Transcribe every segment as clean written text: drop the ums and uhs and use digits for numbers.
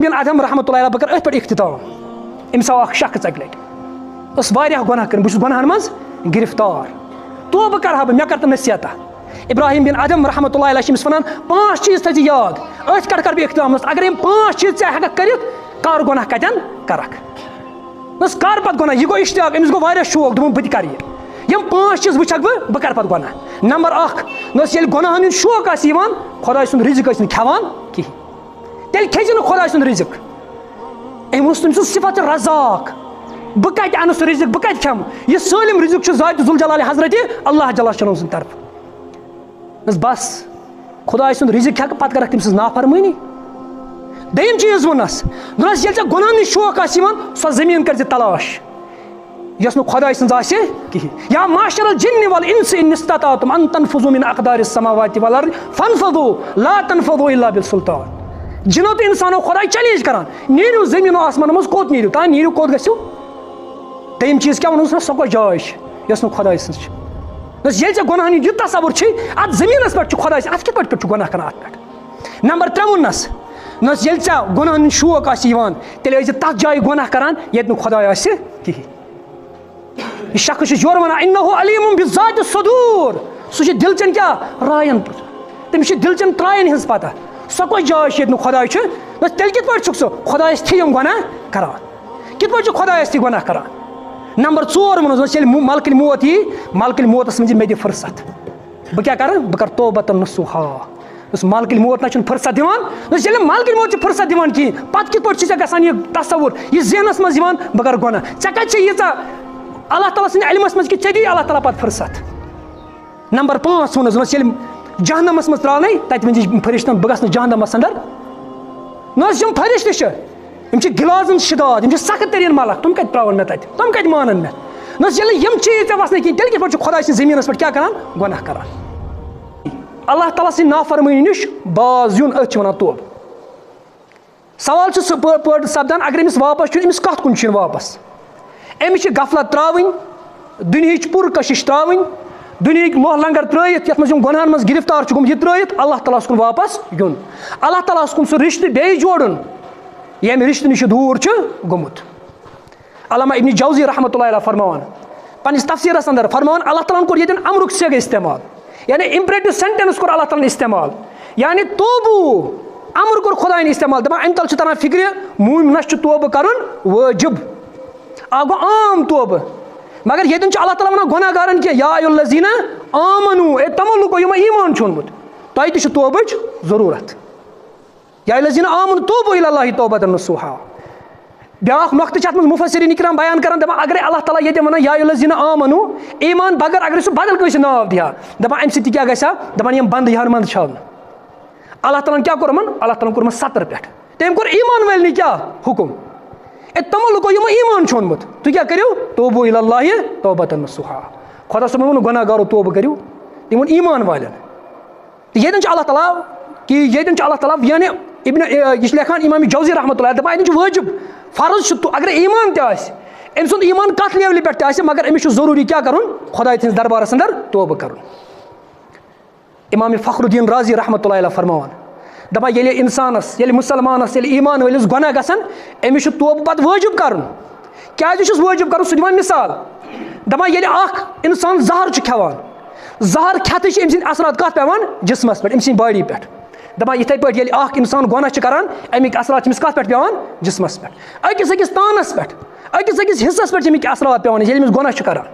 بن ادم رحمۃ اللہ بہٕ کَرٕ أتھۍ پٮ۪ٹھ اختتام. أمِس آو اکھ شخص اَکہِ لٹہِ ٲس واریاہ گۄناہ کٔرمٕتۍ بہٕ چھُس گۄناہن منٛز گِرفتار توبہٕ کَرٕ ہا بہٕ مےٚ کَر تہٕ نصیحتہ. ابراہیم بن ادم رحمۃ اللہ علیہ چھِ أمِس وَنان 5 چیٖز تھٲیزِ یاد أتھۍ پٮ۪ٹھ کَرٕ بہٕ اختتامَس اگر یِم 5 چیٖز ژٕ ہٮ۪ککھ کٔرِتھ کر گۄناہ کَتٮ۪ن کَرکھ. بس کر پَتہٕ گۄناہ یہِ گوٚو اشتیاق أمِس گوٚو واریاہ شوق دوٚپُن بہٕ تہِ کَرٕ یہِ یِم 5 چیٖز وٕچھکھ بہٕ کَرٕ پَتہٕ گۄناہ. نمبر 1 نہ ییٚلہِ گۄناہَن ہُنٛد شوق آسہِ یِوان خۄداے سُنٛد رِزق ٲسۍ نہٕ کھٮ۪وان کِہیٖنۍ تیٚلہِ کھیٚزِ نہٕ خۄداے سُنٛد رِزق. أمۍ اوس تٔمۍ سُنٛد صفت رزاق بہٕ کَتہِ اَنہٕ سُہ رِزق بہٕ کَتہِ کھٮ۪مہٕ یہِ سٲلِم رِزق چھُ ذاتِ ذوالجلالِ حضرتِ اللہ جل شانہ سٕنٛدِ طرفہٕ. بس خۄداے سُنٛد رِزق کھٮ۪کھ پَتہٕ کَرکھ تٔمۍ سٕنٛز نافرمٲنی. دوٚیِم چیٖز ووٚننَس دوٚپنَس ییٚلہِ ژےٚ گۄناہن ہُنٛد شوق آسہِ یِوان سۄ زٔمیٖن کٔرۍ زِ تلاش یۄس نہٕ خۄداے سٕنٛز آسہِ کِہیٖنۍ. یا معاشر الجن والانس ان استطعتم ان تنفذوا من اقدار السماوات والارض فانفذوا لا تنفذوا الا بالسلطان. جنو تہٕ اِنسانو خۄداے چیلینج کران نیٖرِو زٔمیٖنو آسمانو منٛز کوٚت نیٖرِو تانۍ نیٖرِو کوٚت گٔژھِو. دوٚیِم چیٖز کیٛاہ ووٚنُس نہ سۄ کۄس جاے چھِ یۄس نہٕ خۄداے سٕنٛز چھِ. دوٚپُس ییٚلہِ ژےٚ گۄناہن ہُنٛد یہِ تصوُر چھُے اَتھ زٔمیٖنَس پٮ۪ٹھ چھُ خۄداے اَتھ کِتھ پٲٹھۍ چھُ گۄناہ کران اَتھ پٮ۪ٹھ. نمبر 3 ووٚننَس نَس ییٚلہِ ژےٚ گۄناہن ہُنٛد شوق آسہِ یِوان تیٚلہِ ٲسۍ زِ تَتھ جایہِ گۄناہ کران ییٚتہِ نہٕ خۄداے آسہِ کِہیٖنۍ. یہِ شخص چھُ یورٕ وَنان اِنَّہُ علیٖمٌ بِذاتِ الصُّدوٗر سُہ چھُ دِلچٮ۪ن کیٛاہ رایَن تٔمِس چھِ دِلچٮ۪ن ترٛایَن ہٕنٛز پَتہ سۄ کۄس جاے چھِ ییٚتہِ نہٕ خۄداے چھُ. بس تیٚلہِ کِتھ پٲٹھۍ چھُکھ ژٕ خۄدایَس تھی یِم گۄناہ کران کِتھ پٲٹھۍ چھُ خۄدایَس تھی گۄناہ کران. نمبر 4 ووٚنُس ییٚلہِ ملکٕلۍ موت یی ملکٕلۍ موتَس منٛز یی مےٚ دِ فٕرست بہٕ کیٛاہ کَرٕ بہٕ کَرٕ توبہ-e-Nasooh. دوٚپُس ملکٕلۍ موت نہ چھُنہٕ فٕرست دِوان دوٚپُس ییٚلہِ ملکٕلۍ موت چھِ فٕرست دِوان کِہیٖنۍ پَتہٕ کِتھ پٲٹھۍ چھِ ژےٚ گژھان یہِ تصوُر یہِ ذہنَس منٛز یِوان بہٕ کَرٕ گۄناہ ژےٚ کَتہِ چھِ ییٖژاہ اللہ تعالیٰ سٕنٛدِ علمَس منٛز کہِ ژےٚ دی اللہ تعالیٰ پَتہٕ فٕرست. نمبر 5 ووٚنُس دوٚپُس ییٚلہِ جہنمَس منٛز ترٛاونَے تَتہِ ؤنۍ فرِشتَن بہٕ گژھٕ نہٕ جہنمَس اَنٛدر. نہ حظ یِم فرِشتہٕ چھِ یِم چھِ گِلازَن شِداد یِم چھِ سخت تٔریٖن ملک تِم کَتہِ ترٛاوَن مےٚ تَتہِ تِم کَتہِ مانَن مےٚ. نہ حظ ییٚلہِ یِم چیٖز ژےٚ وَسنٕے کِہیٖنۍ تیٚلہِ کِتھ پٲٹھۍ چھُ خۄداے سٕنٛزِ زٔمیٖنَس پٮ۪ٹھ کیٛاہ کران گۄناہ کران. اللہ تعالیٰ سٕنٛدِ نافرمٲنی نِش باز یُن أتھۍ چھِ وَنان توبہٕ. سوال چھُ سُہ پٲٹھۍ سَپدان اگر أمِس واپس چھُ أمِس کَتھ کُن چھُ یُن واپس. أمِس چھِ غفلت ترٛاوٕنۍ دُنہِچ پوٗرٕ کٔشِش ترٛاوٕنۍ دُنہِکۍ لوہ لنگر ترٛٲیِتھ یَتھ منٛز یِم گۄناہَن منٛز گِرفتار چھُ گوٚمُت یہِ ترٛٲیِتھ اللہ تعالیٰ ہَس کُن واپس یُن اللہ تعالیٰ ہَس کُن سُہ رِشتہٕ بیٚیہِ جوڑُن ییٚمہِ رِشتہٕ نِش دوٗر چھُ گوٚمُت. علامہ ابن جوزی رحمۃ اللہ علیہ فرماوان پنٛنِس تفسیٖرَس اندر فرماوان اللہ تعالیٰ ہَن کوٚر ییٚتٮ۪ن اَمرُک سیٚگ اِستعمال یعنی اِمپریٹِو سٮ۪نٹٮ۪نٕس کوٚر اللہ تعالیٰ ہَن اِستعمال یعنی توبوٗ اَمر کوٚر خۄدایَن اِستعمال دَپان اَمہِ تَل چھُ تران فِکرِ موٗمِنَس چھُ توبہٕ کَرُن وٲجِب اکھ گوٚو عام توبہٕ مگر ییٚتٮ۪ن چھُ اللہ تعالیٰ وَنان گۄناہ گارَن کہِ یا ایُّہَ-الَّذیٖنَ آمَنوٗ تِمو لُکو یِمو ایٖمان چھُ اوٚنمُت تۄہہِ تہِ چھُ توبٕچ ضروٗرت یا ایُّہَ-الَّذیٖنَ آمَنوٗ توبوٗ اِلَى اللہِ توبَةً-نَصوٗحًا. بیٛاکھ نۄقطہٕ چھِ اَتھ منٛز مُفَسِریٖن اِکرام بیان کران دَپان اگرے اللہ تعالیٰ ییٚتٮ۪ن وَنان یا ایُّہَ-الَّذیٖنَ آمَنوٗ ایٖمان بغٲر اگرے سُہ بدل کٲنٛسہِ ناو دِہا دَپان اَمہِ سۭتۍ تہِ کیٛاہ گژھِ ہا دَپان یِم بنٛدٕ یِہَن منٛد چھَلنہٕ. اللہ تعالیٰ ہَن کیٛاہ کوٚر یِمَن اللہ تعالیٰ ہَن کوٚر یِمَن 70 پٮ۪ٹھ تٔمۍ کوٚر ایٖمان وٲلنٕے کیٛاہ حُکُم تِمو لُکو یِمو ایٖمان چھُ اوٚنمُت تُہۍ کیٛاہ کٔرِو توبوٗ اِلَى اللہِ توبَةً-نَصوٗحًا. خۄدا صٲبن ووٚن گۄناہ گارو توبہٕ کٔرِو تٔمۍ ووٚن ایٖمان والٮ۪ن تہٕ ییٚتٮ۪ن چھُ اللہ تعالیٰ کہِ ییٚتٮ۪ن چھُ اللہ تعالیٰ یعنی یہِ چھِ لیکھان اِمام جوزی رحمۃ اللہ دَپان اَتٮ۪ن چھُ وٲجِب فرض چھُ اگرے ایٖمان تہِ آسہِ أمۍ سُنٛد ایٖمان کَتھ لیولہِ پٮ۪ٹھ تہِ آسہِ مگر أمِس چھُ ضروٗری کیٛاہ کَرُن خۄداے سٕنٛدِس دربارَس اندر توبہٕ کَرُن. اِمام فخر الدیٖن رازی رحمۃ اللہ علیہ فرماوان دَپان ییٚلہِ اِنسانَس ییٚلہِ مُسلمانَس ییٚلہِ ایٖمان وٲلِس گۄناہ گژھن أمِس چھُ توبہٕ پَتہٕ وٲجِب کَرُن. کیٛازِ چھُس وٲجِب کَرُن سُہ دِوان مِثال دَپان ییٚلہِ اکھ اِنسان زہر چھُ کھٮ۪وان زہر کھٮ۪تھٕے چھِ أمۍ سٕنٛدۍ اثرات کَتھ پٮ۪وان جِسمَس پٮ۪ٹھ أمۍ سٕنٛدِ باڈی پٮ۪ٹھ دَپان یِتھَے پٲٹھۍ ییٚلہِ اکھ اِنسان گۄناہ چھُ کران اَمِکۍ اثرات چھِ أمِس کَتھ پٮ۪ٹھ پٮ۪وان جِسمَس پٮ۪ٹھ أکِس أکِس تانَس پٮ۪ٹھ أکِس أکِس حِصَس پٮ۪ٹھ چھِ اَمِکۍ اثرات پٮ۪وان ییٚلہِ أمِس گۄناہ چھُ کران.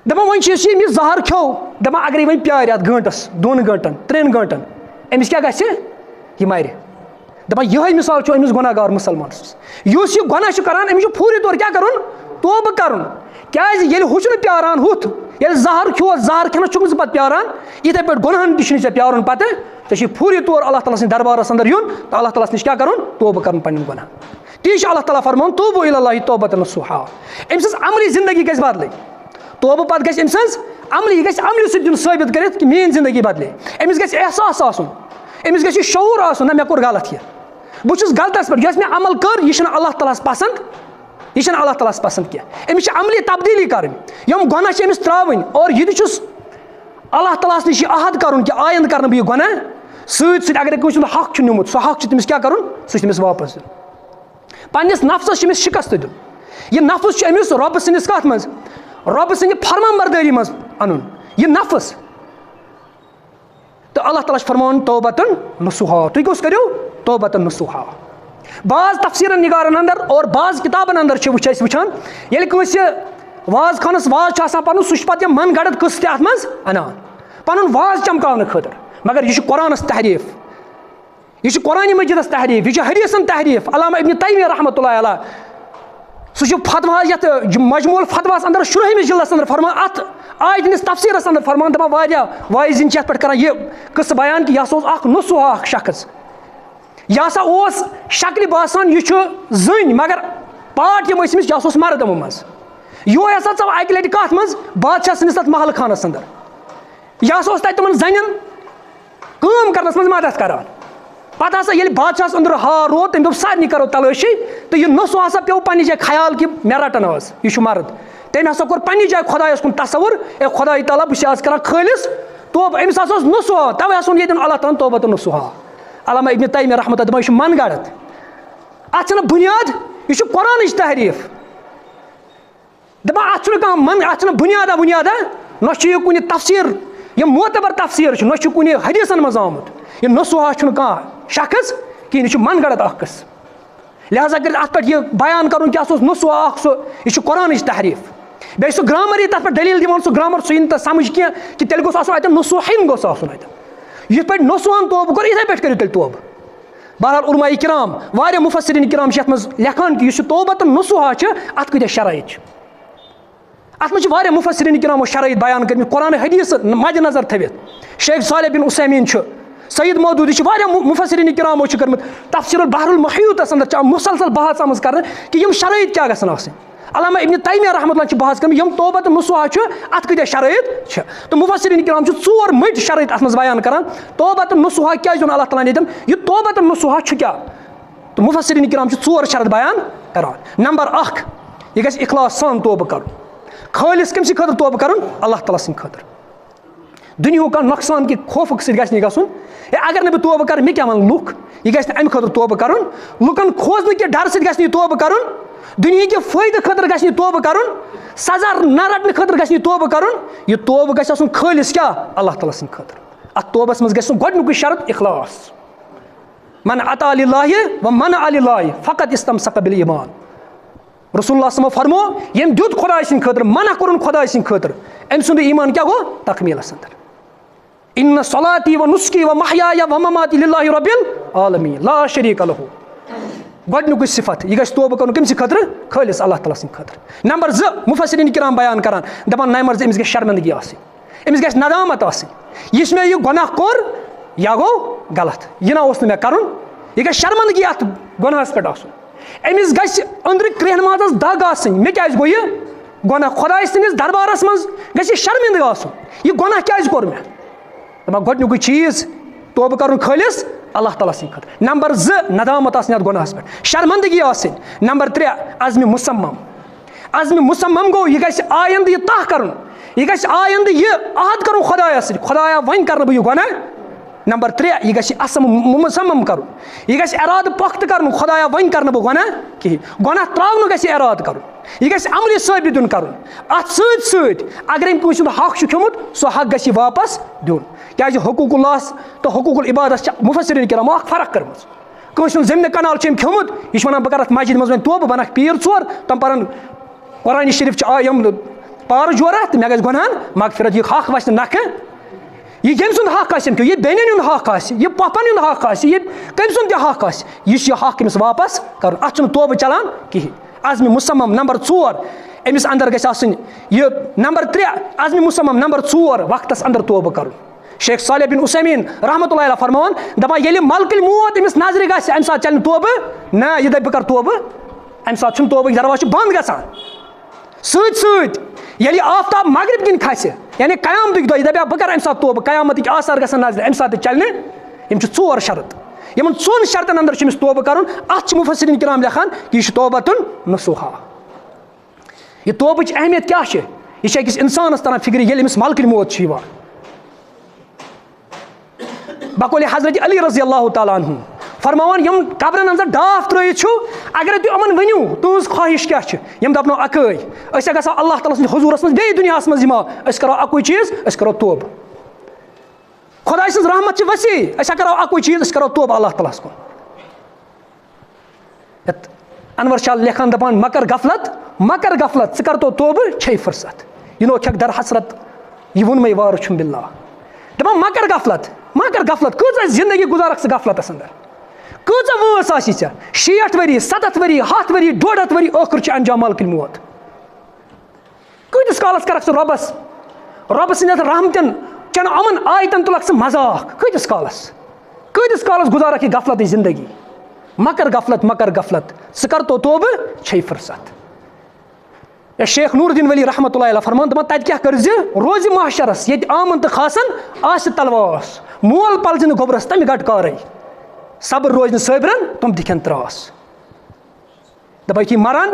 دَپان وۄنۍ چھِ یُس یہِ أمِس زہر کھیوٚو دَپان اگرے وۄنۍ پیارِ اَتھ گٲنٛٹَس 2 گٲنٛٹَن 3 گٲنٛٹَن أمِس کیٛاہ گژھِ یہِ مَرِ. دَپان یِہوٚے مِثال چھُ أمِس گۄناہ گار مُسلمان سٕنٛز یُس یہِ گۄناہ چھُ کران أمِس چھُ فوٗری طور کیٛاہ کَرُن توبہٕ کَرُن کیٛازِ ییٚلہِ ہُہ چھُنہٕ پیاران ہُتھ ییٚلہِ زہر کھیوٚوُتھ زہر کھٮ۪نَس چھُکھ نہٕ ژٕ پَتہٕ پیاران یِتھَے پٲٹھۍ گۄناہَن تہِ چھُنہٕ ژےٚ پیارُن پَتہٕ ژےٚ چھُے فوٗری طور اللہ تعالیٰ سٕنٛدِ دربارَس اندر یُن تہٕ اللہ تعالیٰ ہَس نِش کیٛاہ کَرُن توبہٕ کَرُن پنٛنٮ۪ن گۄناہَن. تی چھُ اللہ تعالیٰ فرماوان توبوٗ اِلَى اللہِ توبَةً-نَصوٗحًا. أمۍ سٕنٛز عملی زندگی گژھِ بدلٕنۍ توبہٕ پَتہٕ گژھِ أمۍ سٕنٛز عملی یہِ گژھِ عملہِ سۭتۍ دیُن ثٲبِت کٔرِتھ کہِ میٛٲنۍ زندگی بدلے أمِس گژھِ احساس آسُن أمِس گژھِ یہِ شعوٗر آسُن نہ مےٚ کوٚر غلط یہِ بہٕ چھُس غلطس پٮ۪ٹھ یۄس مےٚ عمل کٔر یہِ چھِنہٕ اللہ تعالیٰ ہَس پسنٛد یہِ چھِنہٕ اللہ تعالیٰ ہَس پسنٛد کینٛہہ أمِس چھِ عملی تبدیلی کَرٕنۍ یِم گۄناہ چھِ أمِس ترٛاوٕنۍ اور یہِ تہِ چھُس اللہ تعالیٰ ہَس نِش یہِ عہد کَرُن کہِ آیندٕ کَرنہٕ بہٕ یہِ گۄناہ سۭتۍ سۭتۍ اگر کٲنٛسہِ ہُنٛد حق چھُ نیوٗمُت سُہ حق چھُ تٔمِس کیٛاہ کَرُن سُہ چھُ تٔمِس واپس دیُن پنٛنِس نفسَس چھُ أمِس شِکست دیُن یہِ نفس چھُ أمِس رۄبہٕ سٕنٛدِس کَتھ منٛز رۄبہٕ سٕنٛدِ فرمان بردٲری منٛز اَنُن یہِ نفس تہٕ اللہ تعالیٰ چھُ فرماوان توبتن نصوحا تُہۍ کُس کٔرِو توبتن نصوحا بعض تفسیٖرن نِگارن انٛدر اور بعض کِتابن انٛدر چھِ أسۍ وٕچھان ییٚلہِ کٲنٛسہِ واز خانس واز چھُ آسان پَنُن سُہ چھُ پَتہٕ یِم من گڑد قٕصہٕ تہِ اَتھ منٛز اَنان پَنُن واز چمکاونہٕ خٲطرٕ مگر یہِ چھُ قرآنس تحریٖف یہِ چھُ قرآنِ مجیٖدس تحریٖف یہِ چھُ حدیٖثن تحریٖف علامہ ابن تیمیہ رحمتہ اللہ علیہ سُہ چھُ فتوا یَتھ مجموٗل فتواہس انٛدر 17 جِلدس انٛدر فرمان اَتھ آیتہِ ہِنٛدِس تفسیٖرس انٛدر فرمان دَپان واریاہ واعظیٖن چھِ یَتھ پٮ۪ٹھ کران یہِ قٕصہٕ بیان کہِ یہِ ہسا اوس اکھ نصوح اکھ شخص یہِ ہسا اوس شکلہِ باسان یہِ چھُ زٔنۍ مگر پاٹ یِم ٲسۍ أمِس یہِ ہسا اوس مرد یِمو منٛز یِہوے ہسا ژاو اکہِ لٹہِ کتھ منٛز بادشاہ سٕنٛدِس تتھ محل خانس انٛدر یہِ ہسا اوس تتہِ تِمن زنٮ۪ن کٲم کرنس منٛز مدد کران پتہٕ ہسا ییٚلہِ بادشاہس أنٛدرٕ ہار روٗد تٔمۍ دوٚپ سارنٕے کرو تلٲشی تہٕ یہِ نصوح ہسا پیوٚو پننہِ جایہِ خیال کہِ مےٚ رٹن آز یہِ چھُ مرد تٔمۍ ہسا کوٚر پننہِ جایہِ خۄدایس کُن تصوُر اے خۄداے تعالیٰ بہٕ چھُس آز کران خٲلِص توبہٕ أمِس ہسا اوس نصوح توے ہسا ووٚن ییٚتٮ۪ن اللہ تعالیٰ ہن توبتن نصوحا علامہ ابن تیمیہ رحمتہ دپان یہِ چھُ من گڑد اتھ چھنہٕ بُنیاد یہِ چھُ قرآنٕچ تحریٖف دپان اتھ چھُنہٕ کانٛہہ اتھ چھُنہٕ بُنیادا وُنیادا نہ چھُ یہِ کُنہِ تفسیٖر یِم معتبر تفسیٖر چھِ نہ چھُ کُنہِ حدیٖثن منٛز آمُت یہِ نصوحا چھُنہٕ کانٛہہ شخص کِہیٖنۍ یہِ چھُ من گڑد اکھ قٕصہٕ لہٰذا کٔرِتھ اتھ پٮ۪ٹھ یہِ بیان کرُن کہِ سُہ اوس نصوح اکھ سُہ یہِ چھُ قرآنٕچ تحریٖف بیٚیہِ سُہ گرامر یی تتھ پٮ۪ٹھ دٔلیٖل دِوان سُہ گرامر سُہ یی نہٕ تتھ سمجھ کینٛہہ کہِ تیٚلہِ گوٚژھ آسُن اتٮ۪ن نصوحن گوٚژھ آسُن اتٮ۪ن یِتھ پٲٹھۍ نصوحن توبہٕ کوٚر یِتھے پٲٹھۍ کٔرِو تیٚلہِ توبہٕ بہرحال علماء کرام واریاہ مُفسریٖن کرام چھِ یتھ منٛز لیکھان کہِ یُس یہِ توبتن نصوحا چھِ اتھ کۭتیاہ شرٲیط چھِ اتھ منٛز چھِ واریاہ مُفسریٖن کرامو شرٲیط بیان کٔرمٕتۍ قرآنِ حدیٖث مدِ نظر تھٲوِتھ شیخ صالح بن عثیمیٖن چھُ سعید مودوٗدی چھِ واریاہ مُفسریٖن کرامو چھِ کٔرمٕژ تفسیٖر البحر المحیٖطس انٛدر چھِ مُسلسل بحث آمٕژ کرنہٕ کہِ یِم شرٲیط کیاہ گژھن آسٕنۍ علامہ ابن تیمیہ رحمتہ اللہ چھِ بحث کٔرمٕژ یِم توبتن نصوحا چھُ اتھ کۭتیاہ شرٲیط چھِ تہٕ مُفسریٖن کرام چھِ 4 مٔٹۍ شرٲیط اتھ منٛز بیان کران توبتن نصوحا کیازِ اوٚن اللہ تعالیٰ ہن ییٚتٮ۪ن یہِ توبتن نصوحا چھُ کیاہ تہٕ مُفسریٖن کرام چھِ 4 شرط بیان کران نمبر 1 یہِ گژھِ اخلاص سان توبہٕ کرُن خٲلِص کٔمۍ سٕنٛدِ خٲطرٕ توبہٕ کرُن اللہ تعالیٰ سٕنٛدِ خٲطرٕ دُنیہُک کانٛہہ نۄقصان کہِ خوفُک سۭتۍ گژھِ نہٕ یہِ گژھُن ہے اگر نہٕ بہٕ توبہٕ کرٕ مےٚ کیاہ وَنہٕ لُکھ یہِ گژھِ نہٕ اَمہِ خٲطرٕ توبہٕ کرُن لُکن کھوژنہٕ کہِ ڈرٕ سۭتۍ گژھِ نہٕ یہِ توبہٕ کرُن دُنہِکہِ فٲیدٕ خٲطرٕ گژھِ نہٕ یہِ توبہٕ کرُن سزا نہ رٹنہٕ خٲطرٕ گژھِ نہٕ یہِ توبہٕ کرُن یہِ توبہٕ گژھِ آسُن خٲلِص کیاہ اللہ تعالیٰ سٕنٛدِ خٲطرٕ اتھ توبس منٛز گژھِ گۄڈنیُکُے شرط اخلاص من اطاع للہ و منع للہ فقط استمسک بالایمان رسول اللہ صلی اللہ علیہ وسلم فرمو ییٚمۍ دیُت خۄداے سٕنٛدِ خٲطرٕ منع کوٚرُن خۄداے سٕنٛدِ خٲطرٕ أمۍ سُنٛد ایٖمان کیاہ گوٚو تکمیٖلس انٛدر ان صلاتی و نسکی و محیایا و مماتی للہ رب العالمین لا شریٖک لہو گۄڈنیُکُے صفت یہِ گژھِ توبہٕ کرُن کٔمۍ سٕنٛدِ خٲطرٕ خٲلِص اللہ تعالیٰ سٕنٛدِ خٲطرٕ نمبر 2 مُفسریٖن کرام بیان کران دپان نمبر 2 أمِس گژھِ شرمندگی آسٕنۍ أمِس گژھِ ندامت آسٕنۍ یُس مےٚ یہِ گۄناہ کوٚر یا گوٚو غلط یہِ نہ اوس نہٕ مےٚ کرُن یہِ گژھِ شرمندگی اتھ گۄناہس پٮ۪ٹھ آسُن أمِس گژھِ أنٛدرٕ کرٛیٚہن مازس دگ آسٕنۍ مےٚ کیازِ گوٚو یہِ گۄناہ خۄداے سٕنٛدِس دربارس منٛز گژھِ یہِ شرمندٕ آسُن یہِ گۄناہ کیازِ کوٚر مےٚ دپان گۄڈنیُکُے چیٖز توبہٕ کرُن خٲلِص اللہ تعالیٰ سٕنٛدِ خٲطرٕ نمبر 2 ندامت آسٕنۍ اتھ گۄناہس پٮ۪ٹھ شرمندگی آسٕنۍ نمبر 3 عزمِ مُصمم گوٚو یہِ گژھِ آیندٕ یہِ تاہ کرُن یہِ گژھِ آیندٕ یہِ عہد کرُن خۄدایس سۭتۍ خۄدایا وۄنۍ کرنہٕ بہٕ یہِ گۄناہ نمبر 3 یہِ گژھِ مُصمم کرُن یہِ گژھِ ارادٕ پۄختہٕ کرُن خۄدایا وۄنۍ کرنہٕ بہٕ گۄناہ کِہینۍ گۄناہ تراونہٕ گژھِ یہِ ارادٕ کرُن یہِ گژھِ عملہِ ثٲبت دیُن کرُن اتھ سۭتۍ سۭتۍ اگر أمۍ کٲنٛسہِ ہُنٛد حق چھُ کھیوٚمُت سُہ حق گژھِ یہِ واپس دیُن کیازِ حقوٗق اللہس تہٕ حقوٗق العبادس چھِ مُفسریٖن کرامو اکھ فرق کٔرمٕژ کٲنٛسہِ ہُنٛد زٔمیٖنہِ کنال چھُ أمۍ کھیوٚمُت یہِ چھُ ونان بہٕ کرٕ اتھ مسجد منٛز وۄنۍ توبہٕ بہٕ انکھ پیٖر 4 تِم پرن قرآنِ شریٖف چھِ یِم پارٕ جورہ تہٕ مےٚ گژھِ گۄنہن مغفرت یہِ حق وسہِ نہٕ نکھٕ یہِ ییٚمہِ سُنٛد حق آسہِ أمۍ کھیوٚو یہِ بیٚنٮ۪ن ہُنٛد حق آسہِ یہِ پۄپھن ہُنٛد حق آسہِ یہِ کٔمۍ سُنٛد تہِ حق آسہِ یہِ چھُ یہِ حق أمِس واپس کرُن اتھ چھُنہٕ توبہٕ چلان کِہینۍ عزمِ مُصمم نمبر 4 أمِس انٛدر گژھِ آسٕنۍ یہِ نمبر 3 عزمِ مُصمم نمبر 4 وقتس انٛدر توبہٕ کرُن شیخ صالح بن عثیمیٖن رحمتہ اللہ علیہ فرماوان دپان ییٚلہِ ملکٕلۍ موت أمِس نظرِ گژھِ امہِ ساتہٕ چلہِ نہٕ توبہٕ نہ یہِ دپہِ بہٕ کرٕ توبہٕ امہِ ساتہٕ چھُنہٕ توبہٕکۍ دروازٕ چھِ بنٛد گژھان سۭتۍ سۭتۍ ییٚلہِ یہِ آفتاب مغرب کِنۍ کھسہِ یعنی قیامتٕکۍ دۄہ یہِ دپہِ ہا بہٕ کرٕ امہِ ساتہٕ توبہٕ قیامتٕکۍ آثار گژھن نظرِ امہِ ساتہٕ تہِ چلہِ نہٕ یِم چھِ 4 شرط یِمن 4 شرطن انٛدر چھُ أمِس توبہٕ کرُن اتھ چھِ مُفسریٖن کرام لیکھان کہِ یہِ چھُ توبتن نصوحا یہِ توبٕچ اہمیت کیاہ چھِ یہِ چھِ أکِس انسانس تران فِکرِ ییٚلہِ أمِس ملکٕلۍ موت چھِ یِوان بقول حضرت علی رضی اللہ تعالیٰ عنہ فرماوان یم قبرن انٛدر ڈاف ترٲیِتھ چھُ اگر تُہۍ یِمن ؤنِو تُہٕنٛز خواہش کیٛاہ چھِ یِم دَپنو اَکٲے أسۍ گژھو اللہ تعالیٰ سٕنٛدِ حضوٗرس منٛز بیٚیہِ دُنیاہس منٛز یِمو أسۍ کرو اَکُے چیٖز أسۍ کرو توبہٕ خۄداے سٕنٛز رحمت چھِ وسیع أسۍ کرو اَکُے چیٖز أسۍ کرو توبہٕ اللہ تعالیٰ ہس کُن یتھ انور شاہ لیکھان دپان مکر غفلت ژٕ کر تو توبہٕ چھے فرصت یہِ نو کھٮ۪کھ در حسرت یہِ ووٚنمے وارٕ چھُم بِاللہ دپان مکر غفلت کۭژاہ زندگی گُزارکھ ژٕ غفلتس انٛدر کۭژاہ وٲنٛس آسی ژےٚ 60 ؤری 70 ؤری 100 ؤری 150 ؤری ٲخر چھُ انجام مالکٕلۍ موت کۭتِس کالس کرکھ ژٕ رۄبہٕ سٕنٛدٮ۪ن رحمتن چٮ۪ن یِمن آیتن تُلکھ ژٕ مذاق کۭتِس کالس گُزارکھ یہِ غفلتٕچ زندگی مکر غفلت ژٕ کر تو توبہٕ چھے فرصت یا شیخ نور الدین ولی رحمتہ اللہ علیہ فرمان دپان تتہِ کیٛاہ کٔرۍ زِ روزِ محشرس ییٚتہِ آمن تہٕ کھاسن آسہِ تلواس مول پلزِ نہٕ گوٚبرس تمہِ گٹہٕ کارے صبر روزِ نہٕ صٲبرن تِم دِکھن تراس دپان یُتھُے مران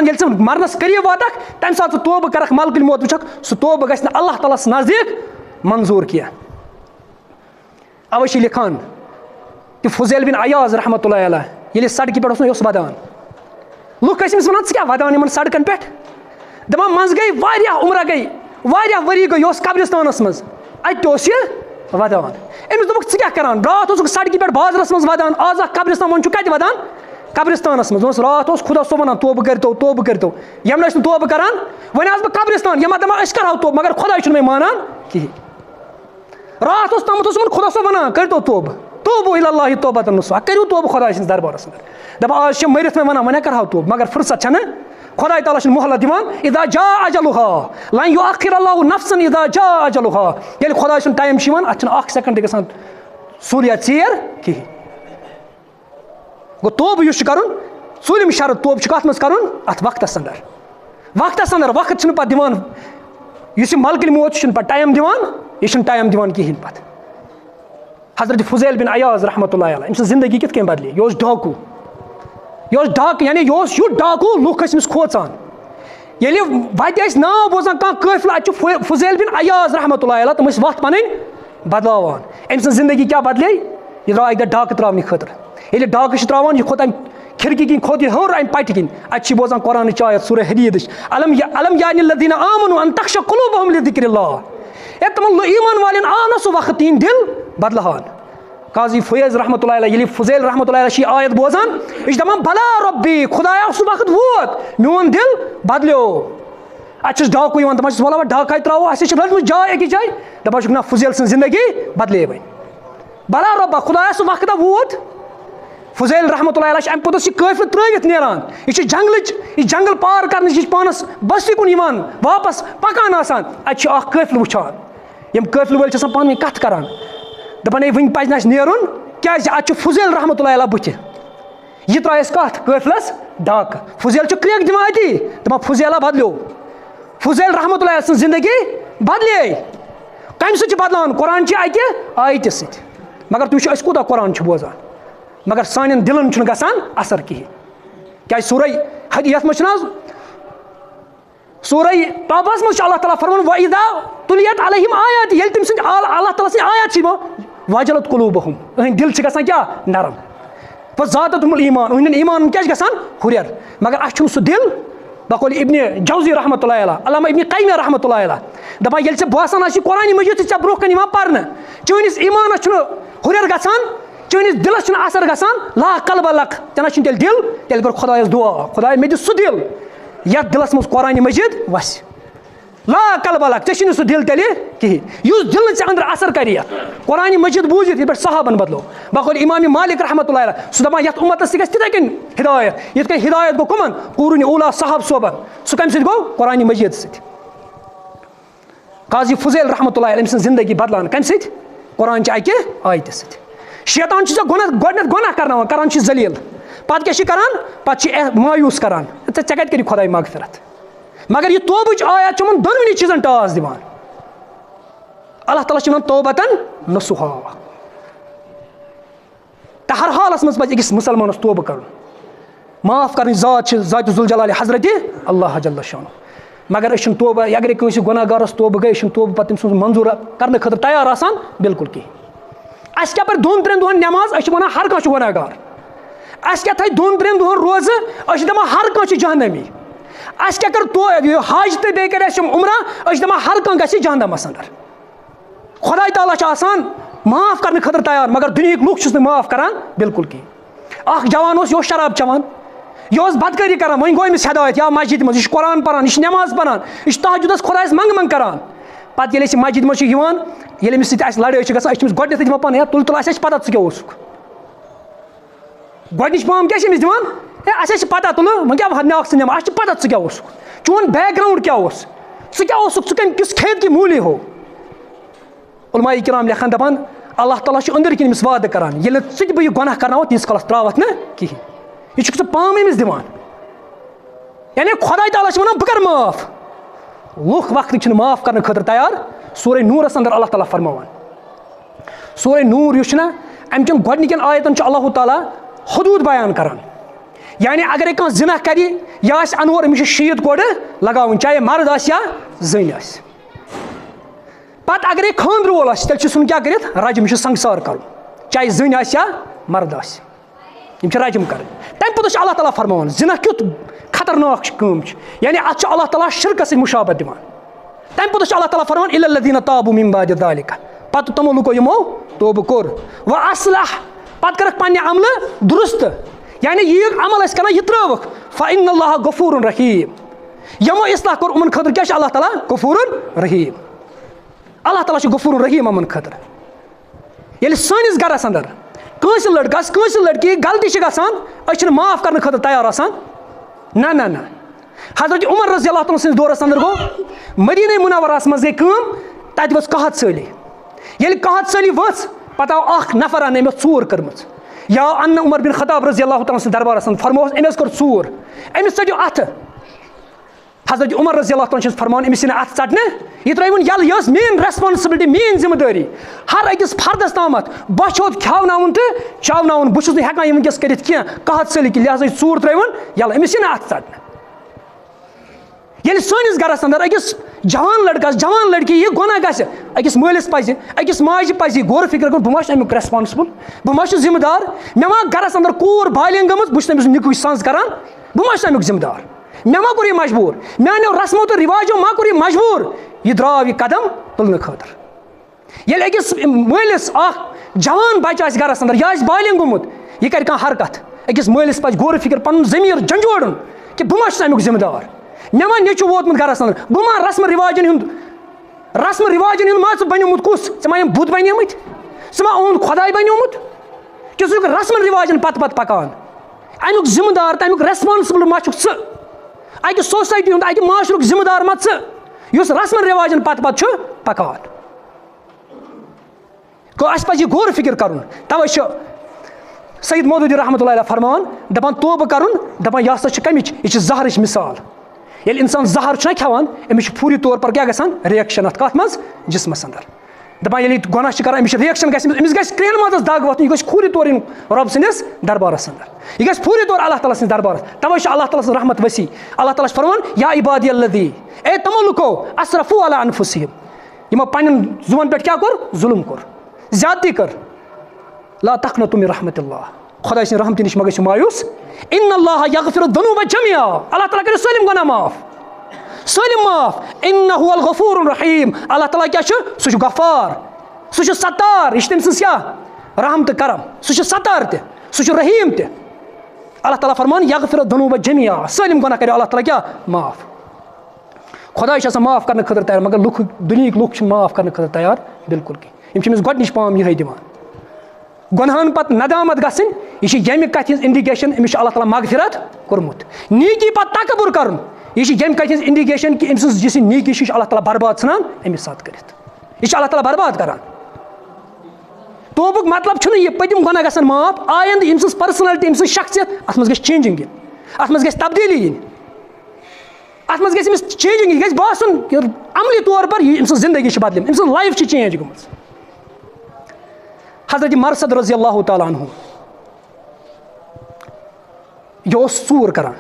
ییٚلہِ ژٕ مرنس قریٖب واتکھ تمہِ ساتہٕ ژٕ توبہٕ کرکھ ملکٕلۍ موت وٕچھکھ سُہ توبہٕ گژھِ نہٕ اللہ تعالیٰ ہس نزدیٖک منظوٗر کینٛہہ اوے چھِ لیکھان کہِ فضیل بن عیاض رحمتہ اللہ علیہ ییٚلہِ سڑکہِ پٮ۪ٹھ اوس نہ یہِ اوس ودان لُکھ ٲسۍ أمِس ونان ژٕ کیٛاہ ودان یِمن سڑکن پٮ۪ٹھ دپان منٛزٕ گٔے واریاہ عمرہ گٔے واریاہ ؤری گٔے یہِ اوس قبرستانس منٛز اتہِ تہِ اوس یہِ ودان أمِس دوٚپُکھ ژٕ کیٛاہ کران راتھ اوسُکھ سڑکہِ پٮ۪ٹھ بازرس منٛز ودان آز اکھ قبرستان وۄنۍ چھُ کتہِ ودان قبرستانس منٛز راتھ اوس خۄدا صٲب ونان توبہٕ کٔرتو یِم نہٕ ٲسۍ نہٕ توبہٕ کران وۄنۍ آس بہٕ قبرستان یِم دپان أسۍ کرہو توبہٕ مگر خۄداے چھُنہٕ مےٚ مانان کِہینۍ راتھ اوس تامتھ اوس یِمن خۄدا صٲب ونان کٔرتو توبہٕ توبہ الی اللہ توبہ-e-Nasooh کٔرِو توبہٕ خۄداے سٕنٛدِس دربارس منٛز دپان آز چھِ مٔرِتھ مےٚ ونان وۄنۍ کرہو توبہٕ مگر فرصت چھنہٕ خۄداے تعالیٰ چھُنہٕ مۄہلت دِوان اذا جاء اجلها لن یؤخر الله نفسا اذا جاء اجلها ییٚلہِ خۄداے سُنٛد ٹایم چھُ یِوان اتھ چھُنہٕ اکھ سیکنڈ تہِ گژھان سہوٗلیت ژیر کِہینۍ گوٚو توبہٕ یُس چھُ کرُن ژوٗرِم شرط توبہٕ چھُ کتھ منٛز کرُن اتھ وقتس انٛدر وقت چھُنہٕ پتہٕ دِوان یُس یہِ ملکٕلۍ موت چھُنہٕ پتہٕ ٹایم دِوان یہِ چھُنہٕ ٹایم دِوان کِہینۍ پتہٕ حضرت فضیل بن عیاض رحمتہ اللہ علیہ أمۍ سٕنٛز زندگی کِتھ کٔنۍ بدلے یہِ اوس ڈاکوٗ یعنی یہِ اوس یُتھ ڈاکوٗ لُکھ ٲسۍ أمِس کھوژان ییٚلہِ وتہِ ٲسۍ ناو بوزان کانٛہہ قٲفلہٕ اَتہِ چھُ فضیل بن عیاض رحمتہ اللہ علیہ تِم ٲسۍ وَتھ پَنٕنۍ بدلاوان أمۍ سٕنٛز زندگی کیٛاہ بدلے یہِ درٛاو اَکہِ دۄہ ڈاکہٕ ترٛاونہٕ خٲطرٕ ییٚلہِ ڈاکہٕ چھِ ترٛاوان یہِ کھوٚت اَمہِ کھِرکی کِنۍ کھوٚت یہِ ہیوٚر اَمہِ پَٹہِ کِنۍ اَتہِ چھِ بوزان قرآنٕچ آیت سورہ حدیٖدٕچ الم یعن الذین آمنوا ان تخشع قلوبہم لذکر اللہ ہے تِمن ایٖمان والٮ۪ن آو نہ سُہ وقت تِہِنٛدۍ دِل بدلہان قاضی فیض رحمتہ اللہ علیہ ییٚلہِ فضیل رحمتہ اللہ علیہ چھِ یہِ آیت بوزان یہِ چھِ دپان بلا رۄبی خۄدایا سُہ وقت ووت میون دِل بدلیو اتہِ چھُس ڈاکوٗ یِوان دپان چھُس وَلہٕ وۄنۍ ڈاکہٕ کَتہِ ترٛاوو اَسہِ چھِ رٔٹمٕژ جاے أکِس جایہِ دپان چھُکھ نہ فضیل سٕنٛز زندگی بدلے وۄنۍ بلا رۄبا خۄدایا سُہ وقتہ ووت فضیل رحمتہ اللہ علیہ چھِ اَمہِ پوٚتُس یہِ قٲفلہٕ ترٛٲوِتھ نیران یہِ چھِ یہِ جنگل پار کرنٕچ یہِ چھِ پانس بستی کُن یِوان واپس پکان آسان اتہِ چھُ اکھ قٲفلہٕ وٕچھان یِم قٲفلہٕ وٲلۍ چھِ آسان پانہٕ ؤنۍ کتھ کران دپان ہے وٕنہِ پزِ نہٕ اَسہِ نیرُن کیٛازِ اتہِ چھُ فضیل رحمتہ اللہ علیہ بٕتھِ یہِ ترٛایہِ اَسہِ کتھ قٲفلس ڈاکہٕ فضیل چھُ کرٛیٚکھ دِوان أتی دپان فضیلا بدلیو فضیل رحمتہ اللہ سٕنٛز زندگی بدلے کمہِ سۭتۍ چھِ بدلاوان قرآنچہِ اکہِ آیتہِ سۭتۍ مگر تُہۍ وٕچھِو أسۍ کوٗتاہ قرآن چھِ بوزان مگر سانٮ۪ن دِلن چھُنہٕ گژھان اثر کِہینۍ کیٛازِ سورہ یتھ منٛز چھُنہٕ حظ سورہ توبہس منٛز چھُ اللہ تعالیٰ فرمان وَإِذَا تُلِیَتْ عَلَیْہِمْ آیَاتِ ییٚلہِ تٔمۍ سٕنٛدۍ اللہ تعالیٰ سٕنٛدۍ آیات چھِ یِوان وَجَلَتْ قُلُوبُہُم أہٕنٛدۍ دِل چھِ گژھان کیٛاہ نرم پتہٕ زادَتْہُمُ الایٖمان أہٕنٛدٮ۪ن ایٖمانن کیٛاہ چھِ گژھان ہُریر مگر اَسہِ چھُنہٕ سُہ دِل بقول ابنِ جوزی رحمتہ اللہ علیہ علامہ ابنِ قیمیہ رحمتہ اللہ علیہ دپان ییٚلہِ ژےٚ باسان آسہِ قرآنِ مجیٖد چھِ ژےٚ برونٛہہ کَنہِ یِوان پرنہٕ چٲنِس ایٖمانس چھُنہٕ ہُریر گژھان چٲنِس دِلس چھُنہٕ اثر گژھان لا قلبہ لک ژےٚ نہ چھُنہٕ تیٚلہِ دِل تیٚلہِ کٔر خۄدایس دُعا خۄدایا مےٚ دِ سُہ دِل یتھ دِلس منٛز قرآنِ مجیٖد وسہِ لا قلبہ لک ژےٚ چھُے نہٕ سُہ دِل تیٚلہِ کِہینۍ یُس دِل نہٕ ژےٚ أنٛدرٕ اثر کرِ یتھ قرآنِ مجیٖد بوٗزِتھ یِتھ پٲٹھۍ صحابن بدلو بقول امامِ مالک رحمتہ اللہ علیہ سُہ دپان یتھ اُمتس تہِ گژھِ تِتھے کٔنۍ ہدایت یِتھ کٔنۍ ہدایت گوٚو کٕمن قوٗرُنِ اوٗلا صحاب صوبن سُہ کمہِ سۭتۍ گوٚو قرآنِ مجیٖد سۭتۍ قاضی فضیل رحمتہ اللہ علیہ أمۍ سٕنٛز زندگی بدلان کمہِ سۭتۍ قرآنچہِ اکہِ آیتہِ سۭتۍ شیطان چھُ ژےٚ گۄڈنٮ۪تھ گۄناہ کرناوان کران چھِ ذلیٖل پتہٕ کیٛاہ چھِ کران پتہٕ چھِ مایوٗس کران ژےٚ کتہِ کٔرِ خۄداے مغفرت مگر یہِ توبٕچ آیات چھِ یِمن دۄنوٕنی چیٖزن ٹاس دِوان اللہ تعالیٰ چھِ وَنان توبہ-e-Nasooh تہٕ ہر حالس منٛز پزِ أکِس مُسلمانس توبہٕ کرُن معاف کرٕنۍ ذات چھِ ذاتِ ذوالجلالہِ حضرتِ اللہ جل شانہ مگر أسۍ چھِنہٕ توبہ اگرے کٲنٛسہِ گۄناہ گارس توبہٕ گٔے أسۍ چھِنہٕ توبہٕ پتہٕ تٔمۍ سُنٛد منظوٗر کرنہٕ خٲطرٕ تیار آسان بِلکُل کِہینۍ اَسہِ کیٛاہ پَرِ 2-3 دۄہَن نٮ۪ماز أسۍ چھِ وَنان ہر کانٛہہ چھُ گۄناہگار. اَسہِ کیٛاہ تھایہِ 2-3 دۄہَن روزٕ أسۍ چھِ دَپان ہر کانٛہہ چھُ جہنمی. اَسہِ کیٛاہ کَرِ حج تہٕ بیٚیہِ کَرِ اَسہِ یِم عُمرہ أسۍ چھِ دَپان ہر کانٛہہ گژھِ جہنمَس اَنٛدر. خۄداے تعالیٰ چھُ آسان معاف کَرنہٕ خٲطرٕ تیار مگر دُنہِکۍ لُکھ چھُس نہٕ معاف کَران بِلکُل کِہیٖنۍ. اَکھ جوان اوس یہِ اوس شراب چٮ۪وان, یہِ اوس بدکٲری کَران, وۄنۍ گوٚو أمِس ہدایت یا مسجد منٛز, یہِ چھُ قرآن پَران, یہِ چھُ نٮ۪ماز پَران, یہِ چھُ تہجُدَس خۄدایَس منٛگہٕ کَران. پَتہٕ ییٚلہِ أسۍ یہِ مسجد منٛز چھِ یِوان, ییٚلہِ أمِس سۭتۍ اَسہِ لڑٲے چھِ گژھان أسۍ چھِ أمِس گۄڈنٮ۪تھٕے دِوان پَنُن ہے تُل اَسہِ چھِ پَتہ ژٕ کیٛاہ اوسُکھ. گۄڈنِچ پٲم کیٛاہ چھِ أمِس دِوان, ہے اَسہِ چھِ پَتہ تُلہٕ وۄنۍ کیٛاہ مےٚ اکھ ژٕ نِوان, اَسہِ چھِ پَتہ ژٕ کیٛاہ اوسُکھ, چون بیک گرٛاوُنٛڈ کیٛاہ اوس, ژٕ کیٛاہ اوسُکھ, ژٕ کَمہِ کِس کھیت کی موٗلی ہو. علماء کرام لیکھان دَپان اللہ تعالیٰ چھُ أنٛدٕرۍ کِنۍ أمِس وعدٕ کران ییٚلہِ نہٕ ژٕ تہِ بہٕ یہِ گۄناہ کرناوَتھ تیٖتِس کالَس ترٛاوَتھ نہٕ کِہیٖنۍ. یہِ چھُکھ ژٕ پام أمِس دِوان. یعنی خۄداے تعالیٰ چھُ وَنان بہٕ کَرٕ معاف. لُکھ وقتہٕ چھِنہٕ معاف کَرنہٕ خٲطرٕ تیار. سورہ نوٗرَس اَنٛدر اللہ تعالیٰ فرماوان, سورہ نوٗر یُس چھُنہ اَمہِ چٮ۪ن گۄڈنِکٮ۪ن آیتَن چھُ اللہ تعالیٰ حدوٗد بیان کران. یعنی اگرے کانٛہہ زِنا کَرِ یا آسہِ اَنوُر أمِس چھِ 60 کورِ لگاوٕنۍ چاہے مرد آسہِ یا زٔنۍ آسہِ. پَتہٕ اگرے خانٛدرٕ وول آسہِ تیٚلہِ چھُ سُن کیٛاہ کٔرِتھ رجم, چھُ سنگسار کَرُن چاہے زٔنۍ آسہِ یا مرد آسہِ, یِم چھِ رجم کَرٕنۍ. تَمہِ پوٚتُس چھُ اللہ تعالیٰ فرماوان زِنا کیُتھ خطرناک کٲم چھِ, یعنی اَتھ چھُ اللہ تعالیٰ شِرکَس سۭتۍ مُشابت دِوان. تَمہِ پوٚتُس چھُ اللہ تعالیٰ فرماوان اِلَّا الَّذِیٖنَ تابوٗ مِن بَعدِ ذَلِکَ, پَتہٕ تِمو لُکو یِمو توبہٕ کوٚر, وَ اَصلح پَتہٕ کٔرٕکھ پنٛنہِ عملہٕ دُرُست, یعنی یہِ عمل ٲسۍ کران یہِ ترٛٲوٕکھ, فَإِنَّ اللّٰهَ غَفوٗرٌ رحیٖم, یِمو اِصلاح کوٚر یِمَن خٲطرٕ کیٛاہ چھُ اللہ تعالیٰ غفوٗرٌ رحیٖم. اللہ تعالیٰ چھُ غفوٗرٌ رحیٖم یِمَن خٲطرٕ. ییٚلہِ سٲنِس گرَس اَنٛدر کٲنٛسہِ لٔڑکَس کٲنٛسہِ لٔڑکی غلطی چھِ گژھان أسۍ چھِنہٕ معاف کَرنہٕ خٲطرٕ تیار آسان. نہ حضرت عمر رضی اللہ تعالیٰ سٕنٛدِس دورَس اَنٛدر گوٚو مدیٖنہ مُنوَرَس منٛز گٔے کٲم, تَتہِ ؤژھ قحط سٲلی. ییٚلہِ قحط سٲلی ؤژھ پَتہٕ آو اکھ نفر اَننہٕ أمۍ ٲس ژوٗر کٔرمٕژ, یا آو اَننہٕ عمر بِن خطاب رضی اللہ تعالیٰ سٕنٛدِس دربارَس منٛز, فرمووُس أمۍ حظ کٔر ژوٗر, أمِس ژٔٹِو اَتھٕ. حضرت عمر رضی اللہ تعالیٰ چھُس فرماوان أمِس یی نہٕ اَتھٕ ژَٹنہٕ, یہِ ترٛٲوُن یَلہٕ, یہِ ٲس میٛٲنۍ ریسپانسِبلٹی, میٛٲنۍ ذِمہٕ دٲری. ہر أکِس فردَس تامَتھ بۄچھِ ہوٚت کھیٛاوناوُن تہٕ چاوناوُن, بہٕ چھُس نہٕ ہٮ۪کان یہِ وٕنکٮ۪س کٔرِتھ کینٛہہ قحط سٲلی کہِ لہٰذا ژوٗر ترٛٲوُن یَلہٕ, أمِس یی نہٕ اَتھٕ ژَٹنہٕ. ییٚلہِ سٲنِس گرَس اَنٛدر أکِس جوان لٔڑکَس جوان لٔڑکی یہِ گۄناہ گژھِ, أکِس مٲلِس پَزِ أکِس ماجہِ پَزِ یہِ غورٕ فِکر کَرُن, بہٕ ما چھُس اَمیُک ریسپانسِبٕل, بہٕ ما چھُس ذِمہٕ دار. مےٚ ما گرَس اَنٛدر کوٗر بالینٛگ گٔمٕژ, بہٕ چھُس تٔمِس نِکُے سَنٛز کران, بہٕ ما چھُس اَمیُک ذِمہٕ دار. مےٚ ما کوٚر یہِ مجبوٗر, میٛانیو رسمو تہٕ رِواجو ما کوٚر یہِ مجبوٗر, یہِ درٛاو یہِ قدم تُلنہٕ خٲطرٕ. ییٚلہِ أکِس مٲلِس اکھ جوان بَچہٕ آسہِ گرَس اَنٛدر, یہِ آسہِ بالینٛگ گوٚمُت, یہِ کَرِ کانٛہہ حرکت, أکِس مٲلِس پَزِ غورٕ فِکر پَنُن ضمیٖر جھنجھوڑُن کہِ بہٕ ما چھُس اَمیُک ذِمہٕ دار. مےٚ ما نیٚچوٗ ووتمُت گرَس اَنٛدر, بہٕ ما رسمہٕ رِواجن ہُنٛد ما ژٕ بَنیومُت کُس, ژےٚ ما یِم بُت بَنیمٕتۍ, ژٕ ما اوٚنُتھ خۄداے بَنیومُت, کہِ ژٕ چھُکھ رسمن رِواجن پتہٕ پَکان. اَمیُک ذِمہٕ دار تہٕ اَمیُک ریسپانسِبٕل ما چھُکھ ژٕ, اَکہِ سوسایٹی ہُنٛد اَکہِ معاشرُک ذِمہٕ دار ما ژٕ, یُس رسمن رِواجن پتہٕ چھُ پَکان. گوٚو اَسہِ پَزِ یہِ غورٕ فِکر کَرُن. تَوَے چھُ سید مودوٗدی رحمتہ اللہ علیہ فرماوان, دَپان توبہٕ کَرُن, دَپان یہِ ہسا چھِ کَمِچ, یہِ چھِ زہرٕچ مِثال. ییٚلہِ اِنسان زہر چھُنہ کھٮ۪وان أمِس چھُ فوٗری طور پر کیٛاہ گژھان رِیَکشَن اَتھ کَتھ منٛز جِسمَس اَنٛدر. دَپان ییٚلہِ یہِ گۄناہ چھِ کران أمِس چھِ رِیَکشَن گژھِ أمِس گژھِ کرٛیٚہن منٛز دگ وۄتھُن, یہِ گژھِ فوٗری طور یُن رۄب سٕنٛدِس دربارَس اَنٛدر, یہِ گژھِ فوٗری طور اللہ تعالیٰ سٕنٛدِس دربارَس. تَوَے چھُ اللہ تعالیٰ سٕنٛز رحمت ؤسیع. اللہ تعالیٰ چھُ فرماوان یا عبادی الذی, اے تِمو لُکو اسرفوٗ علی انفُسِہِم, یِمو پنٛنٮ۪ن زُوَن پٮ۪ٹھ کیٛاہ کوٚر, ظُلم کوٚر, زیادتی کٔر. لا تقنطوا من رحمتِ اللہ, خۄداے سٕنٛدِ رحمتہِ نِش مہ گٔژھِو مایوٗس. اِنَّ اللّٰهَ یغفِرُ الذُّنوٗبَ جَمِیعًا, اللہ تعالیٰ کٔرِو سٲلِم گۄناہ معاف, سٲلِم معاف. اِنَّهُ هُوَ الغفوٗرُ الرحیٖم, اللہ تعالیٰ کیٛاہ چھُ, سُہ چھُ غفار, سُہ چھُ ستار, یہِ چھِ تٔمۍ سٕنٛز کیٛاہ رحم تہٕ کرم, سُہ چھُ ستار تہِ, سُہ چھُ رحیٖم تہِ. اللہ تعالیٰ فرمان یغفِرُ الذُّنوٗبَ جَمِیعًا, سٲلِم گۄناہ کٔرِو اللہ تعالیٰ کیٛاہ معاف. خۄداے چھُ آسان معاف کرنہٕ خٲطرٕ تیار, مگر لُکھ دُنہِکۍ لُکھ چھِنہٕ معاف کرنہٕ خٲطرٕ تیار بِلکُل کینٛہہ. یِم چھِ أمِس گۄڈنِچ پام یِہے دِوان. گۄنہَن پتہٕ ندامت گژھٕنۍ, یہِ چھِ ییٚمہِ کَتھِ ہِنٛز اِنڈِکیشن أمِس چھُ اللہ تعالیٰ مغفرت کوٚرمُت. نیٖکی پتہٕ تکبُر کَرُن, یہِ چھِ ییٚمہِ کَتھِ ہِنٛز اِنڈِکیشن کہِ أمۍ سٕنٛز یُس یہِ نیٖکی چھِ یہِ چھُ اللہ تعالیٰ برباد ژھٕنان أمِس ساتہٕ کٔرِتھ, یہِ چھُ اللہ تعالیٰ برباد کران. توبُک مطلب چھُنہٕ یہِ پٔتِم گۄناہ گژھن معاف, آیندٕ أمۍ سٕنٛز پٔرسنلٹی أمۍ سٕنٛز شخصیت اَتھ منٛز گژھِ چینجِنٛگ یِنۍ, اَتھ منٛز گژھِ تبدیٖلی یِنۍ, اَتھ منٛز گژھِ أمِس چینجِنٛگ یہِ گژھِ باسُن کہِ عملی طور پر یہِ أمۍ سٕنٛز زندگی چھِ بدلے, أمۍ سٕنٛز لایف چھِ چینج گٔمٕژ. حضرت مرثد رضی اللہ تعالیٰ عنہ, یہِ اوس ژوٗر کران,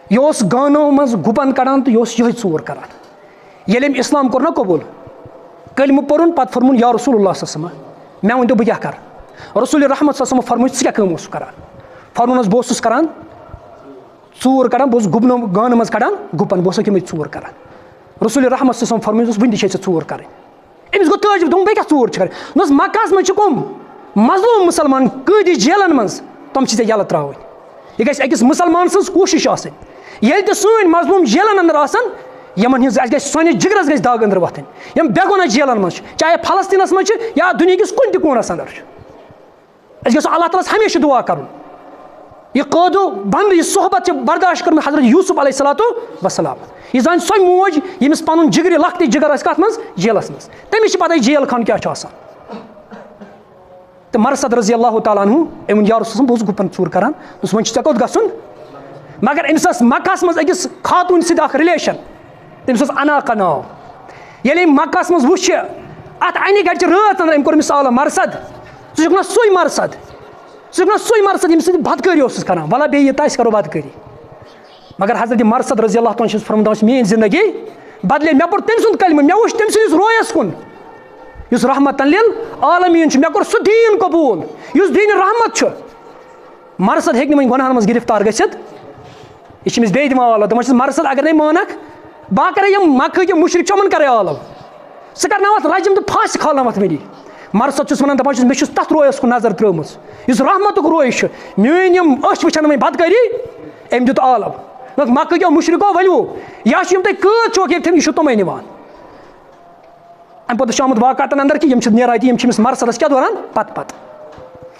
یہِ اوس گانو منٛز گُپن کڑان تہٕ یہِ اوس یِہوے ژوٗر کران. ییٚلہِ أمۍ اِسلام کوٚر نہ قبوٗل, کلمہٕ پوٚرُن, پتہٕ فرمون یا رسول اللہ صلی اللہ علیہ وسلم, مےٚ ؤنۍتو بہٕ کیٛاہ کَرٕ؟ رسول رحمت صلی اللہ علیہ وسلم فرموو ژٕ کیٛاہ کٲم اوسُکھ کَران؟ فرموون حظ بہٕ اوسُس کَران ژوٗر کَڑان، بہٕ اوسُس گُپنو گانہٕ منٛز کَڑان گُپن، بہٕ اوسُکھ یِمٕے ژوٗر کَران. رسول رحمت صلی اللہ علیہ وسلم فرموو وٕنہِ تہِ چھے ژےٚ ژوٗر کَرٕنۍ. أمِس گوٚو تعجب، دوٚپُن بیٚیہِ کیٛاہ ژوٗر چھِ کَرٕنۍ؟ دوٚپُس مکہس منٛز چھِ کٕم مظلوٗم مُسلمان قٲدی جیلن منٛز، تِم چھِ ژےٚ یَلہٕ ترٛاوٕنۍ. یہِ گژھِ أکِس مُسلمان سٕنٛز کوٗشِش آسٕنۍ. ییٚلہِ تہِ سٲنۍ مظلوٗم جیلن انٛدر آسن، یِمن ہٕنٛز اَسہِ گژھِ سٲنِس جِگرس گژھِ داغ أنٛدرٕ وۄتھٕنۍ. یِم بے گۄناہ جیلن منٛز چھِ، چاہے فلسطیٖنس منٛز چھِ یا دُنہِکِس کُنہِ تہِ کوٗنس انٛدر چھِ. أسۍ گژھو اللہ تعالیٰ ہس ہمیشہِ دُعا کرُن. یہِ قٲدو بنٛد یہِ صحبت چھِ برداشت کٔرمٕژ حضرت یوٗسف علیہ الصلاتُ وسلام. یہِ زانہِ سۄ موج ییٚمِس پنُن جِگرِ لۄکٹہِ جِگر آسہِ کتھ منٛز؟ جیلس منٛز. تٔمِس چھِ پتہ جیل خان کیٛاہ چھُ آسان. تہٕ مرثد رضی اللہ تعالیٰ عنہ أمۍ ووٚن یا رسول اللہ بہٕ اوسُس گُپن ژوٗر کران. دوٚپُس وۄنۍ چھُ ژےٚ کوٚت گژھُن؟ مگر أمِس ٲس مکہس منٛز أکِس خاتوٗن سۭتۍ اکھ رِلیشن، تٔمِس اوس اناقہ ناو. ییٚلہِ أمۍ مکہس منٛز وٕچھ اتھ انہِ گرچہِ رٲژ انٛدر، أمۍ کوٚر أمِس عالم مرثد ژٕ چھُکھ نا سُے مرثد، ژٕ چھُکھ نا سُے مرثد ییٚمہِ سۭتۍ بدکٲری اوسُس کران، وَلہ بیٚیہِ یہِ تہٕ أسۍ کرو بدکٲری. مگر حضرت مرثد رضی اللہ تعالیٰ چھُس فرموومُت دَپان میٲنۍ زندگی بدلے، مےٚ پوٚر تٔمۍ سُنٛد کلمہٕ، مےٚ وٕچھ تٔمۍ سٕنٛدِس رویس کُن یُس رحمتن لِلعالمیٖن چھُ، مےٚ کوٚر سُہ دیٖن قبوٗل یُس دیٖنِ رحمت چھُ. مرثد ہیٚکہِ نہٕ وۄنۍ گۄناہن منٛز گرفتار گٔژھِتھ. یہِ چھِ أمِس بیٚیہِ دِوان آلو، دَپان چھِس مرثد اگر نَے مانکھ بہٕ کرے یِم مکہٕکۍ یِم مُشرِک چھِ یِمن کرے آلو، ژٕ کرناوَتھ رجم تہٕ پھاسہِ کھالناوَتھ ؤری. مرثد چھُس وَنان دَپان چھُس مےٚ چھُس تَتھ رویس کُن نظر ترٲومٕژ یُس رحمتُک روے چھُ. میٲنۍ یِم أچھ وٕچھن وۄنۍ بدکٲری، أمۍ دیُت آلو. دوٚپُکھ مکہٕکیو مُشرِکو ؤلِو یا چھِ یِم تۄہہِ قٲد چھُوکھ ییٚتہِ یہِ چھُ تِمے نِوان. اَمہِ پَتہٕ چھُ آمُت واقعاتن انٛدر کہِ یِم چھِ نیران یِم چھِ أمِس مرثدس کیٛاہ دوران پتہٕ.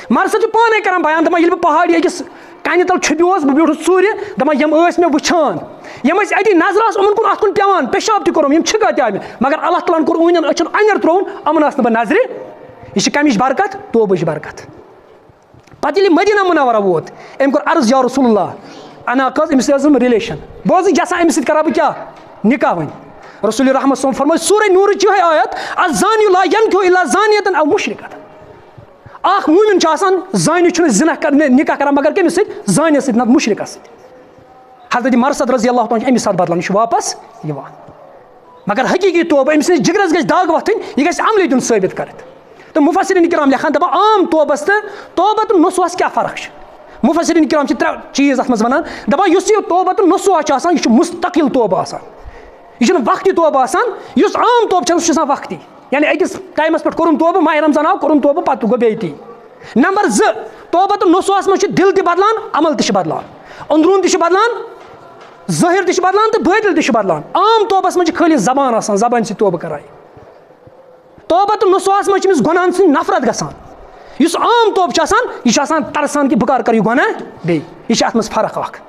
مرثد چھُ پانے کران بیان، دَپان ییٚلہِ بہٕ پہاڑی أکِس کَنہِ تل چھُپیوس، بہٕ بیوٗٹھُس ژوٗرِ، دَپان یِم ٲسۍ مےٚ وٕچھان، یِم ٲسۍ اَتی نظر آسہٕ یِمن کُن اَتھ کُن پیوان، پیشاب تہِ کوٚرُم، یِم چھِکا تہِ آے مےٚ، مگر اللہ تعالیٰ ہن کوٚر أہٕنٛدٮ۪ن أچھن اَنٮ۪ر ترٛووُن، یِمن آسہٕ نہٕ بہٕ نظرِ. یہِ چھِ کَمِچ برکت؟ توبٕچ برکت. پتہٕ ییٚلہِ مدیٖنہ مُنورہ ووت، أمۍ کوٚر عرض یا رسول اللہ اناقہ أمِس سۭتۍ ٲسٕم رِلیشن، بہٕ اوسُس یژھان أمِس سۭتۍ کرا بہٕ کیٛاہ نکاح وۄنۍ. رسول رحمت صٲب فرمٲے سورہ نوٗرٕچ یِہے آیت الزانی لا ینکحُ الا زانیۃ او مُشرکۃ. اکھ موٗمِن چھُ آسان زانہِ چھُنہٕ زِنا نکاح کران مگر کٔمِس سۭتۍ؟ زانِس سۭتۍ، نتہٕ مُشرکس سۭتۍ. حضرت مرثد رضی اللہ تعالیٰ اَمہِ ساتہٕ بدلان، یہِ چھُ واپس یِوان. مگر حقیٖقی توبہٕ أمۍ سٕنٛدِس جِگرس گژھِ داغ وۄتھٕنۍ، یہِ گژھِ عملہِ دیُن ثٲبت کٔرِتھ. تہٕ مُفسریٖن کرام لیکھان دَپان عام توبس تہٕ توبۃ النصوحس کیٛاہ فرق چھِ؟ مُفسریٖن کرام چھِ 3 چیٖز اَتھ منٛز وَنان، دَپان یُس یہِ توبۃ النصوح چھُ آسان یہِ چھُ مُستقل توبہٕ آسان، یہِ چھُنہٕ وقتی توبہٕ آسان. یُس عام توبہٕ چھُ سُہ چھُ آسان وقتی، یعنی أکِس ٹایمَس پٮ۪ٹھ کوٚرُن توبہٕ، ماہِ رمضان آو کوٚرُن توبہٕ پتہٕ گوٚو بیٚیہِ تی. نمبر 2 توبۃ النصوحس منٛز چھُ دِل تہِ بدلان، عمل تہِ چھُ بدلان، أنٛدروٗن تہِ چھُ بدلان، ظٲہِر تہِ چھُ بدلان تہٕ بٲطِل تہِ چھُ بدلان. عام توبس منٛز چھِ خٲلی زبان آسان، زبانہِ سۭتۍ توبہٕ کران. توبۃ النصوحس منٛز چھِ أمِس گۄناہن سٕنٛدۍ نفرت گژھان. یُس عام توبہٕ چھُ آسان یہِ چھُ آسان ترسان کہِ بہٕ کر کرٕ یہِ گۄناہ بیٚیہِ. یہِ چھِ اَتھ منٛز فرق اکھ.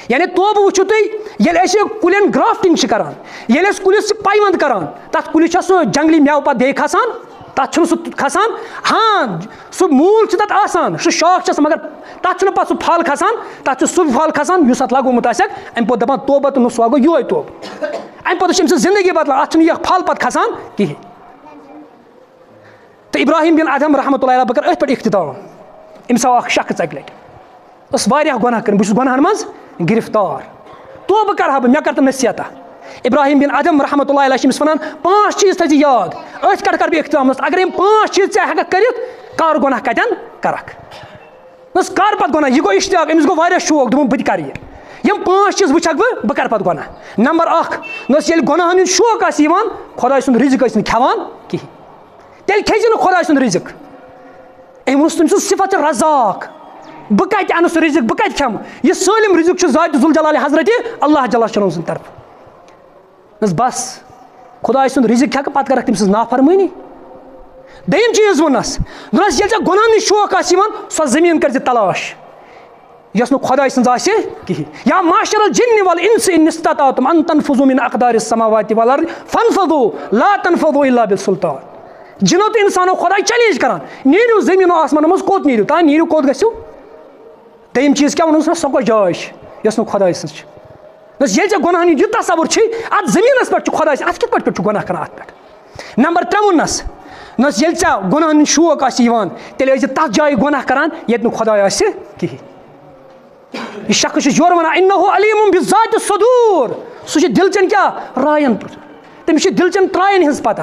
یعنی توبہٕ وٕچھِو تُہۍ ییٚلہِ أسۍ کُلٮ۪ن گرافٹنگ چھِ کران، ییٚلہِ أسۍ کُلِس چھِ پیوند کران، تَتھ کُلِس چھا سُہ جنگلی میوٕ پتہٕ بیٚیہِ کھسان؟ تَتھ چھُنہٕ سُہ کھسان. ہاں سُہ موٗل چھُ تَتھ آسان، سُہ شاخ چھِ آسان، مگر تَتھ چھُنہٕ پَتہٕ سُہ پھل کھسان، تَتھ چھُ سُہ پھل کھسان یُس اَتھ لگومُت آسٮ۪کھ. اَمہِ پوٚتُس دَپان توبۃ النصوح گوٚو یِہوے توبہٕ. اَمہِ پوٚتُس چھِ أمۍ سٕنٛز زندگی بدلان، اَتھ چھُنہٕ یہِ پھل پتہٕ کھسان کِہینۍ. تہٕ ابراہیم بن ادم رحمۃ اللہ علیہ بہٕ کرٕ أتھۍ پٮ۪ٹھ اختتام. أمِس آو اکھ شخص اَکہِ لٹہِ، ٲس واریاہ گۄناہ کٔرمٕتۍ، بہٕ چھُس گۄناہن منٛز گرفتار، توبہٕ کرٕ ہا بہٕ، مےٚ کر تہٕ نصیحتہ. ابراہیم بن ادم رحمۃ اللہ علیہ چھِ أمِس وَنان 5 چیٖز تھٲیزِ یاد، أتھۍ پٮ۪ٹھ کرٕ بہٕ اختتام. اگر یِم 5 چیٖز ژٕ ہٮ۪ککھ کٔرِتھ کر گۄناہ کتٮ۪ن کرکھ. دوٚپُس کر پتہٕ گۄناہ، یہِ گوٚو اشتیاق، أمِس گوٚو واریاہ شوق، دوٚپُن بہٕ تہِ کرٕ یہِ. یِم 5 چیٖز وٕچھکھ بہٕ کرٕ پتہٕ گۄناہ. نمبر 1 دوٚپُس ییٚلہِ گۄناہن ہُنٛد شوق آسہِ یِوان، خۄداے سُنٛد رِزق ٲسۍ نہٕ کھٮ۪وان کِہینۍ، تیٚلہِ کھیٚزِ نہٕ خۄداے سُنٛد رِزق. أمۍ ووٚنُس تٔمۍ سُنٛد صفت چھُ رزاق، بہٕ کتہِ اَنہٕ سُہ رِزق، بہٕ کتہِ کھٮ۪مہٕ، یہِ سٲلِم رِزق چھُ ذاتِ ذوالجلالِ حضرتِ اللہ جل شانہ سٕنٛدِ طرفہٕ. بس خۄداے سُنٛد رِزق کھٮ۪کھ پتہٕ کرکھ تٔمۍ سٕنٛز نافرمٲنی. دوٚیِم چیٖز ووٚننس، دوٚپنس ییٚلہِ ژےٚ گۄناہن ہُنٛد شوق آسہِ یِوان، سۄ زٔمیٖن کٔرۍ زِ تلاش یۄس نہٕ خۄداے سٕنٛز آسہِ کِہینۍ. یا معاشر الجن والانس ان استطعتم ان تنفذوا من اقدار السماوات والارض فانفذوا لا تنفذوا الا بالسلطان. جنو تہٕ انسانو خۄداے چیلینج کران، نیٖرِو زٔمیٖنو آسمانو منٛز کوٚت نیٖرِو، تانۍ نیٖرِو کوٚت گژھِو. دوٚیِم چیٖز کیٛاہ ووٚنُس نہ سۄ کۄس جاے چھِ یۄس نہٕ خۄداے سٕنٛز چھِ. دوٚپُس ییٚلہِ ژےٚ گۄناہن ہُنٛد یہِ تصوُر چھُے، اَتھ زٔمیٖنس پٮ۪ٹھ چھُ خۄداے، اَتھ کِتھ پٲٹھۍ چھُ گۄناہ کران اَتھ پٮ۪ٹھ. نمبر 3 ووٚننس، دوٚپنس ییٚلہِ ژےٚ گۄناہن ہُنٛد شوق آسہِ یِوان، تیٚلہِ ٲسۍ زِ تَتھ جایہِ گۄناہ کران ییٚتہِ نہٕ خۄداے آسہِ کِہینۍ. یہِ شخص چھُ یورٕ وَنان اِنَّہُ علیٖمٌ بِذاتِ الصُدوٗر، سُہ چھُ دِلچٮ۪ن کیٛاہ رایَن، تٔمِس چھِ دِلچٮ۪ن ترٛایَن ہٕنٛز پتہ.